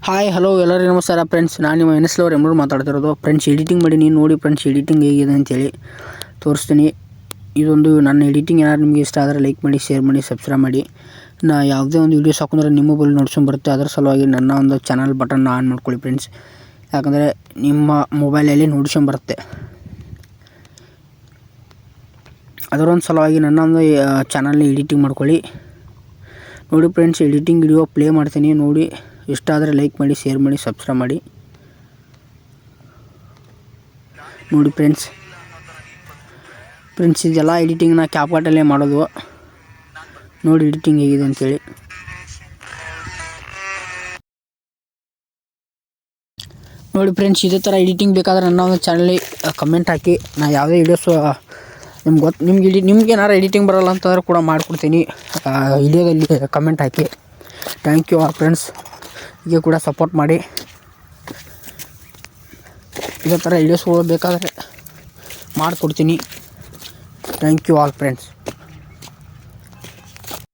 Hi hello ಎಲ್ಲರಿಗೂ ನಮಸ್ಕಾರ friends. ನಾನು ನಿಮ್ಮ ಎನ್ಎಸ್ಲವ್ರು ಎಂಬರು ಮಾತಾಡ್ತಿರೋದು. ಫ್ರೆಂಡ್ಸ್ ಎಡಿಟಿಂಗ್ ಮಾಡಿ ನೀವು ನೋಡಿ ಫ್ರೆಂಡ್ಸ್ ಎಡಿಟಿಂಗ್ ಹೇಗಿದೆ ಅಂತೇಳಿ ತೋರಿಸ್ತೀನಿ. ಇದೊಂದು ನನ್ನ ಎಡಿಟಿಂಗ್ ಏನಾದ್ರು ನಿಮಗೆ ಇಷ್ಟ ಆದರೆ ಲೈಕ್ ಮಾಡಿ, ಶೇರ್ ಮಾಡಿ, ಸಬ್ಸ್ಕ್ರೈಬ್ ಮಾಡಿ. ನಾ ಯಾವುದೇ ಒಂದು ವೀಡಿಯೋಸ್ ಹಾಕೊಂಡ್ರೆ ನಿಮ್ಮ ಮೊಬೈಲ್ ನೋಡ್ಸ್ಕೊಂಬರುತ್ತೆ. ಅದರ ಸಲುವಾಗಿ ನನ್ನ ಒಂದು ಚಾನಲ್ ಬಟನ್ನ ಆನ್ ಮಾಡ್ಕೊಳ್ಳಿ ಫ್ರೆಂಡ್ಸ್. ಯಾಕಂದರೆ ನಿಮ್ಮ ಮೊಬೈಲಲ್ಲಿ ನೋಡ್ಸ್ಕೊಂಬರುತ್ತೆ. ಅದರೊಂದು ಸಲುವಾಗಿ ನನ್ನ ಒಂದು ಚಾನಲ್ನ ಎಡಿಟಿಂಗ್ ಮಾಡ್ಕೊಳ್ಳಿ. ನೋಡಿ ಫ್ರೆಂಡ್ಸ್, ಎಡಿಟಿಂಗ್ ವಿಡಿಯೋ ಪ್ಲೇ ಮಾಡ್ತೀನಿ. ನೋಡಿ ಇಷ್ಟ ಆದರೆ ಲೈಕ್ ಮಾಡಿ, ಶೇರ್ ಮಾಡಿ, ಸಬ್ಸ್ಕ್ರೈಬ್ ಮಾಡಿ. ನೋಡಿ ಫ್ರೆಂಡ್ಸ್ ಇದೆಲ್ಲ ಎಡಿಟಿಂಗ್ನ ಕ್ಯಾಪ್ಕಟ್ಟಲ್ಲೇ ಮಾಡೋದು. ನೋಡಿ ಎಡಿಟಿಂಗ್ ಹೇಗಿದೆ ಅಂತೇಳಿ. ನೋಡಿ ಫ್ರೆಂಡ್ಸ್, ಇದೇ ಥರ ಎಡಿಟಿಂಗ್ ಬೇಕಾದರೆ ನನ್ನ ಒಂದು ಚಾನಲ್ ಕಮೆಂಟ್ ಹಾಕಿ. ನಾ ಯಾವುದೇ ವೀಡಿಯೋಸು ನಿಮ್ಗೆ ಏನಾರು ಎಡಿಟಿಂಗ್ ಬರೋಲ್ಲ ಅಂತಂದ್ರೆ ಕೂಡ ಮಾಡಿಕೊಡ್ತೀನಿ. ವಿಡಿಯೋದಲ್ಲಿ ಕಮೆಂಟ್ ಹಾಕಿ. Thank you all friends. ಹೀಗೆ ಕೂಡ ಸಪೋರ್ಟ್ ಮಾಡಿ. ಇದೇ ಥರ ವೀಡಿಯೋಸ್ಗಳು ಬೇಕಾದರೆ ಮಾಡಿಕೊಡ್ತೀನಿ. Thank you all friends.